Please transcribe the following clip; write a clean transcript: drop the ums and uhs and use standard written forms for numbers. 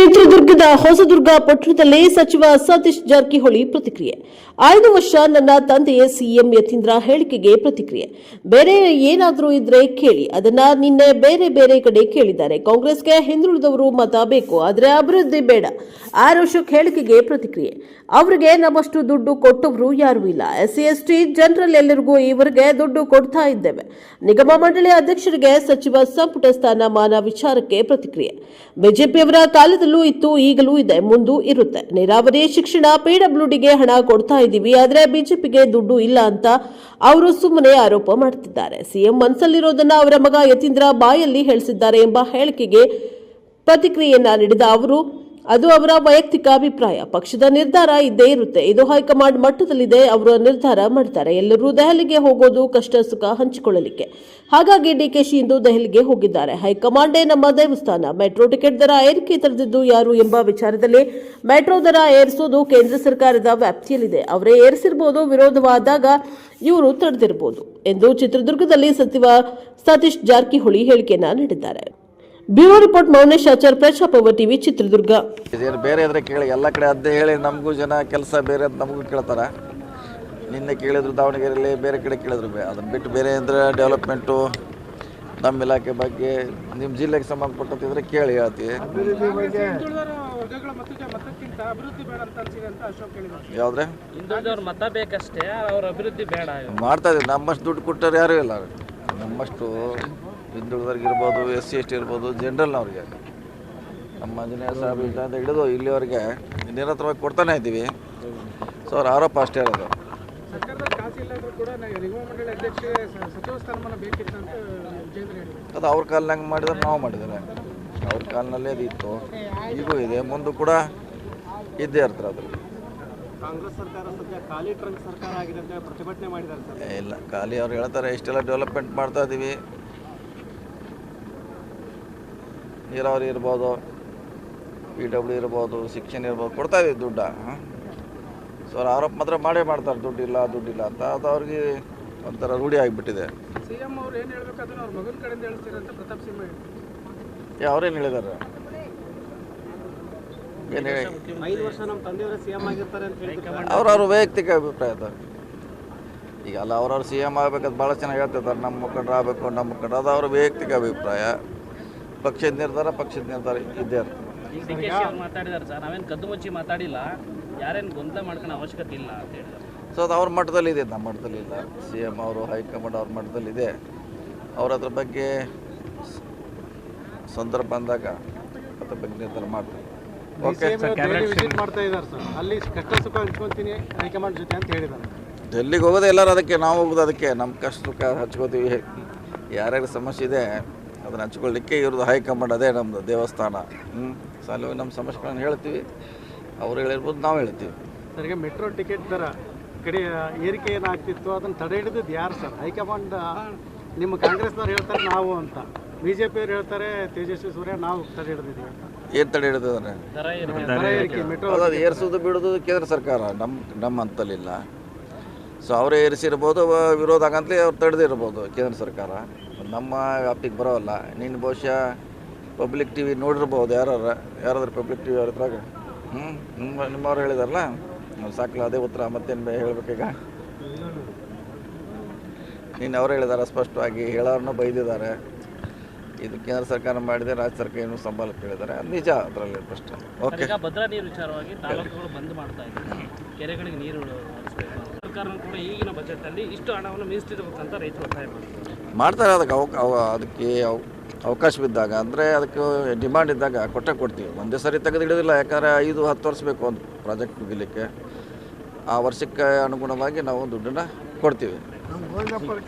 ಚಿತ್ರದುರ್ಗದ ಹೊಸದುರ್ಗ ಪಟ್ಟಣದಲ್ಲಿ ಸಚಿವ ಸತೀಶ್ ಜಾರಕಿಹೊಳಿ ಪ್ರತಿಕ್ರಿಯೆ. 5 ವರ್ಷ ನನ್ನ ತಂದೆಯೇ ಸಿಎಂ ಯತೀಂದ್ರ ಹೇಳಿಕೆಗೆ ಪ್ರತಿಕ್ರಿಯೆ. ಬೇರೆ ಏನಾದರೂ ಇದ್ರೆ ಕೇಳಿ, ಅದನ್ನ ನಿನ್ನೆ ಬೇರೆ ಬೇರೆ ಕಡೆ ಕೇಳಿದ್ದಾರೆ. ಕಾಂಗ್ರೆಸ್ಗೆ ಹಿಂದುಳಿದವರು ಮತ ಬೇಕು, ಆದರೆ ಅಭಿವೃದ್ಧಿ ಬೇಡ. 6 ವರ್ಷಕ್ಕೆ ಹೇಳಿಕೆಗೆ ಪ್ರತಿಕ್ರಿಯೆ. ಅವರಿಗೆ ನಮ್ಮಷ್ಟು ದುಡ್ಡು ಕೊಟ್ಟವರು ಯಾರೂ ಇಲ್ಲ. SC ST ಜನರಲ್ ಎಲ್ಲರಿಗೂ ಈವರೆಗೆ ದುಡ್ಡು ಕೊಡ್ತಾ ಇದ್ದೇವೆ. ನಿಗಮ ಮಂಡಳಿ ಅಧ್ಯಕ್ಷರಿಗೆ ಸಚಿವ ಸಂಪುಟ ಸ್ಥಾನಮಾನ ವಿಚಾರಕ್ಕೆ ಪ್ರತಿಕ್ರಿಯೆ. ಬಿಜೆಪಿಯವರ ಕಾಲದಲ್ಲೂ ಇತ್ತು, ಈಗಲೂ ಇದೆ, ಮುಂದೂ ಇರುತ್ತೆ. ನೀರಾವರಿ, ಶಿಕ್ಷಣ, PWDಗೆ ಹಣ ಕೊಡ್ತಾ ಇದ್ದೀವಿ, ಆದರೆ ಬಿಜೆಪಿಗೆ ದುಡ್ಡು ಇಲ್ಲ ಅಂತ ಅವರು ಸುಮ್ಮನೆ ಆರೋಪ ಮಾಡುತ್ತಿದ್ದಾರೆ. ಸಿಎಂ ಮನಸ್ಸಲ್ಲಿರೋದನ್ನ ಅವರ ಮಗ ಯತೀಂದ್ರ ಬಾಯಲ್ಲಿ ಹೇಳಿಸಿದ್ದಾರೆ ಎಂಬ ಹೇಳಿಕೆಗೆ ಪ್ರತಿಕ್ರಿಯೆಯನ್ನ ನೀಡಿದ ಅವರು, ಅದು ಅವರ ವೈಯಕ್ತಿಕ ಅಭಿಪ್ರಾಯ. ಪಕ್ಷದ ನಿರ್ಧಾರ ಇದ್ದೇ ಇರುತ್ತೆ. ಇದು ಹೈಕಮಾಂಡ್ ಮಟ್ಟದಲ್ಲಿದೆ. ಅವರು ನಿರ್ಧಾರ ಮಾಡ್ತಾರೆ. ಎಲ್ಲರೂ ದೆಹಲಿಗೆ ಹೋಗೋದು ಕಷ್ಟ ಸುಖ ಹಂಚಿಕೊಳ್ಳಲಿಕ್ಕೆ. ಹಾಗಾಗಿ ಡಿಕೆಶಿ ಇಂದು ದೆಹಲಿಗೆ ಹೋಗಿದ್ದಾರೆ. ಹೈಕಮಾಂಡೇ ನಮ್ಮ ದೇವಸ್ಥಾನ. ಮೆಟ್ರೋ ಟಿಕೆಟ್ ದರ ಏರಿಕೆ ತಡೆದಿದ್ದು ಯಾರು ಎಂಬ ವಿಚಾರದಲ್ಲಿ ಮೆಟ್ರೋ ದರ ಏರಿಸೋದು ಕೇಂದ್ರ ಸರ್ಕಾರದ ವ್ಯಾಪ್ತಿಯಲ್ಲಿದೆ. ಅವರೇ ಏರಿಸಿರಬಹುದು, ವಿರೋಧವಾದಾಗ ಇವರು ತಡೆದಿರಬಹುದು ಎಂದು ಚಿತ್ರದುರ್ಗದಲ್ಲಿ ಸಚಿವ ಸತೀಶ್ ಜಾರಕಿಹೊಳಿ ಹೇಳಿಕೆಯನ್ನ ನೀಡಿದ್ದಾರೆ. Bureau report Mounesh Achar, Prajaprabha TV, Chitradurga. ಬೇರೆ ಇದ್ರೆ ಕೇಳಿ, ಎಲ್ಲ ಕಡೆ ಅದೇ ಹೇಳಿ ನಮಗೂ ಜನ ಕೆಲಸ ಬೇರೆ ಅಂತ ನಮಗೂ ಕೇಳ್ತಾರೆ. ನಿನ್ನೆ ಕೇಳಿದ್ರು ದಾವಣಗೆರೆಯಲ್ಲಿ, ಬೇರೆ ಕಡೆ ಕೇಳಿದ್ರು. ಅದನ್ನು ಬಿಟ್ಟು ಬೇರೆ ಅಂದರೆ ಡೆವಲಪ್ಮೆಂಟು, ನಮ್ಮ ಇಲಾಖೆ ಬಗ್ಗೆ, ನಿಮ್ಮ ಜಿಲ್ಲೆಗೆ ಸಂಬಂಧಪಟ್ಟಿದ್ರೆ ಕೇಳಿ ಹೇಳ್ತೀವಿ. ಯಾವುದ್ರೆ ಮತ ಬೇಕಷ್ಟೇ, ಅವ್ರ ಅಭಿವೃದ್ಧಿ ಬೇಡ. ಮಾಡ್ತಾ ಇದ್ದೀವಿ. ನಮ್ಮಷ್ಟು ದುಡ್ಡು ಕೊಟ್ಟರು ಯಾರೂ ಇಲ್ಲ. ನಮ್ಮಷ್ಟು ಹಿಂದುಳಿದವ್ರಿಗಿರ್ಬೋದು, SC ST ಇರ್ಬೋದು, ಜನರಲ್ನವ್ರಿಗೆ ನಮ್ಮ ಆಂಜನೇಯ ಸಾಹೇಬ್ ಅಂತ ಹಿಡಿದು ಇಲ್ಲಿವರೆಗೆ ನಿರಂತರವಾಗಿ ಕೊಡ್ತಾನೆ ಇದ್ದೀವಿ. ಸೊ ಅವ್ರ ಆರೋಪ ಅಷ್ಟೇ ಇರೋದು. ಅದು ಅವ್ರ ಕಾಲನಾಗ ಮಾಡಿದ್ರೆ ನಾವು ಮಾಡಿದ್ದಾರೆ. ಅವ್ರ ಕಾಲನಲ್ಲೇ ಅದು ಇತ್ತು, ಈಗೂ ಇದೆ, ಮುಂದೆ ಕೂಡ ಇದ್ದೇ ಇರ್ತಾರೆ. ಅದ್ರಲ್ಲಿ ಕಾಂಗ್ರೆಸ್ ಸರ್ಕಾರ ಸದ್ಯ ಖಾಲಿ ಟ್ರಂಕ್ ಸರ್ಕಾರ ಆಗಿದೆ ಅಂತ ಪ್ರತಿಭಟನೆ ಮಾಡಿದ್ದಾರೆ. ಇಲ್ಲ, ಖಾಲಿ ಅವ್ರು ಹೇಳ್ತಾರೆ ಇಷ್ಟೆಲ್ಲ ಡೆವಲಪ್ಮೆಂಟ್ ಮಾಡ್ತಾ ಇದ್ದೀವಿ, ನೀರಾವರಿ ಇರ್ಬೋದು, PW ಇರ್ಬೋದು, ಶಿಕ್ಷಣ ಇರ್ಬೋದು, ಕೊಡ್ತಾ ಇದ್ದೀವಿ ದುಡ್ಡು. ಸೊ ಅವ್ರ ಆರೋಪ ಮಾತ್ರ ಮಾಡೇ ಮಾಡ್ತಾರೆ, ದುಡ್ಡಿಲ್ಲ ಅಂತ. ಅದು ಅವ್ರಿಗೆ ಒಂಥರ ರೂಢಿ ಆಗಿಬಿಟ್ಟಿದೆ. ಸಿಎಂ ಅವ್ರು ಏನು ಹೇಳ್ಬೇಕು ಅದನ್ನ ಅವ್ರ ಮಗನ ಕಡೆಯಿಂದ ಹೇಳ್ತೀರ ಅಂತ ಪ್ರತಾಪ್ ಸಿಂಹ ಅವ್ರೇನು ಹೇಳಿದ್ದಾರೆ? ಏನು ಹೇಳಿ? 5 ವರ್ಷ ನಮ್ಮ ತಂದೆಯವರೇ ಸಿಎಂ ಆಗಿರ್ತಾರೆ ಅಂತ ಹೇಳ್ತಾರೆ. ಅವ್ರವ್ರ ವೈಯಕ್ತಿಕ ಅಭಿಪ್ರಾಯ ಅದ. ಈಗ ಅಲ್ಲ, ಅವ್ರವ್ರು CM ಆಗ್ಬೇಕಂತ ಭಾಳ ಚೆನ್ನಾಗಿ ಹೇಳ್ತಿರ್ತಾರೆ. ನಮ್ಮ ಮುಖಂಡರು ಆಗಬೇಕು, ನಮ್ಮ ಮುಖಂಡರು, ಅದು ಅವ್ರ ವೈಯಕ್ತಿಕ ಅಭಿಪ್ರಾಯ. ಪಕ್ಷದ ನಿರ್ಧಾರ ಇದ್ದೇ ಇರ್ತದೆ. ಮಾತಾಡಿದಾರೆ ಸರ್, ನಾವೇನು ಕದ್ದು ಮುಚ್ಚಿ ಮಾತಾಡಿಲ್ಲ, ಯಾರೇನು ಗೊಂದಲ ಮಾಡ್ಕೊಳ್ಳೋ ಅವಶ್ಯಕತೆ ಇಲ್ಲ ಅಂತ ಹೇಳಿದ್ರು. ಸೊ ಅದು ಅವ್ರ ಮಟ್ಟದಲ್ಲಿ ಇದೆ, ನಮ್ಮ ಮಟ್ಟದಲ್ಲಿ ಇಲ್ಲ. CM ಅವರು, ಹೈಕಮಾಂಡ್ ಅವ್ರ ಮಟ್ಟದಲ್ಲಿದೆ. ಅವ್ರ ಅದ್ರ ಬಗ್ಗೆ ಸಂದರ್ಭ ಬಂದಾಗ ಅದ್ರ ಬಗ್ಗೆ ನಿರ್ಧಾರ ಮಾಡ್ತಾರೆ. ಓಕೆ, ವಿಸಿಟ್ ಮಾಡ್ತಾ ಇದ್ದಾರೆ ಸರ್, ಅಲ್ಲಿ ಕಷ್ಟ ಸುಖ ಹಂಚ್ಕೊತೀನಿ ಹೈಕಮಾಂಡ್ ಜೊತೆ ಅಂತ ಹೇಳಿದ್ದಾರೆ. ಡೆಲ್ಲಿಗೆ ಹೋಗೋದು ಎಲ್ಲರೂ ಅದಕ್ಕೆ, ನಾವು ಹೋಗೋದು ಅದಕ್ಕೆ. ನಮ್ಮ ಕಷ್ಟ ಸುಖ ಹಚ್ಕೋತೀವಿ. ಯಾರ್ಯಾರ ಸಮಸ್ಯೆ ಇದೆ ಅದನ್ನು ಹಂಚ್ಕೊಳ್ಳಿಕ್ಕೆ ಇರೋದು ಹೈಕಮಾಂಡ್, ಅದೇ ನಮ್ಮದು ದೇವಸ್ಥಾನ. ಸೊ ಅಲ್ಲಿ ನಮ್ಮ ಸಮಸ್ಯೆಗಳನ್ನು ಹೇಳ್ತೀವಿ, ಅವ್ರು ಹೇಳಿರ್ಬೋದು, ನಾವು ಹೇಳ್ತೀವಿ. ಸರ್, ಈಗ ಮೆಟ್ರೋ ಟಿಕೆಟ್ ದರ ಕಡೆ ಏರಿಕೆ ಏನಾಗ್ತಿತ್ತು ಅದನ್ನು ತಡೆ ಹಿಡಿದಿದ್ದು ಯಾರು ಸರ್? ಹೈಕಮಾಂಡ್, ನಿಮ್ಮ ಕಾಂಗ್ರೆಸ್ನವ್ರು ಹೇಳ್ತಾರೆ ನಾವು ಅಂತ, BJಪಿಯವ್ರು ಹೇಳ್ತಾರೆ ತೇಜಸ್ವಿ ಸೂರ್ಯ ನಾವು ತಡೆ ಹಿಡಿದಿದ್ದೀವಿ ಅಂತ. ಏನು ತಡೆ ಹಿಡಿದಿದ್ದಾರೆ? ಮೆಟ್ರೋ ಅದು ಏರಿಸೋದು ಬಿಡೋದು ಕೇಂದ್ರ ಸರ್ಕಾರ, ನಮ್ಮ ಹಂತಲ್ಲಿಲ್ಲ. ಸೊ ಅವರೇ ಏರಿಸಿರ್ಬೋದು, ವಿರೋಧ ಆಗಂತಲೇ ಅವ್ರು ತಡೆದಿರ್ಬೋದು ಕೇಂದ್ರ ಸರ್ಕಾರ. ನಮ್ಮ ವ್ಯಾಪ್ತಿಗೆ ಬರೋಲ್ಲ. ನೀನು ಬಹುಶಃ ಪಬ್ಲಿಕ್ TV ನೋಡಿರ್ಬೋದು, ಯಾರಾದ್ರೂ ಪಬ್ಲಿಕ್ TV ಅವ್ರ ಇದ್ರಾಗ ನಿಮ್ಮವ್ರು ಹೇಳಿದಾರಲ್ಲ, ಸಾಕಲ್ಲ, ಅದೇ ಉತ್ತರ. ಮತ್ತೇನು ಹೇಳ್ಬೇಕೀಗ? ನೀನು ಅವ್ರು ಹೇಳಿದಾರೆ ಸ್ಪಷ್ಟವಾಗಿ, ಹೇಳೋರನ್ನೂ ಬೈದಿದ್ದಾರೆ. ಇದು ಕೇಂದ್ರ ಸರ್ಕಾರ ಮಾಡಿದೆ, ರಾಜ್ಯ ಸರ್ಕಾರ ಏನು ಸಂಬಳ ಕೇಳಿದ್ದಾರೆ, ಅದು ನಿಜ. ಅದರಲ್ಲಿ ಫಸ್ಟ್ ಓಕೆ. ಭದ್ರಾ ನೀರು ವಿಚಾರವಾಗಿ ತಾಲೂಕುಗಳು ಬಂದ್ ಮಾಡ್ತಾ ಇದ್ದಾರೆ, ಕೆರೆಗಳಿಗೆ ನೀರು ಸರ್ಕಾರ ಕೂಡ ಈಗಿನ ಬಜೆಟಲ್ಲಿ ಇಷ್ಟು ಹಣವನ್ನು ಮೀಸಲಿಡಬೇಕಂತ ರೈತರು ಒತ್ತಾಯ ಮಾಡ್ತಾರೆ. ಅದಕ್ಕೆ ಅವಕಾಶ ಬಿದ್ದಾಗ, ಅಂದರೆ ಅದಕ್ಕೆ ಡಿಮಾಂಡ್ ಇದ್ದಾಗ ಕೊಡ್ತೀವಿ. ಒಂದೇ ಸರಿ ತೆಗೆದು ಹಿಡಿದಿಲ್ಲ, ಯಾಕಂದರೆ 5-10 ವರ್ಷ ಬೇಕು ಒಂದು ಪ್ರಾಜೆಕ್ಟ್ ಮುಗಿಲಿಕ್ಕೆ. ಆ ವರ್ಷಕ್ಕೆ ಅನುಗುಣವಾಗಿ ನಾವು ದುಡ್ಡನ್ನು ಕೊಡ್ತೀವಿ.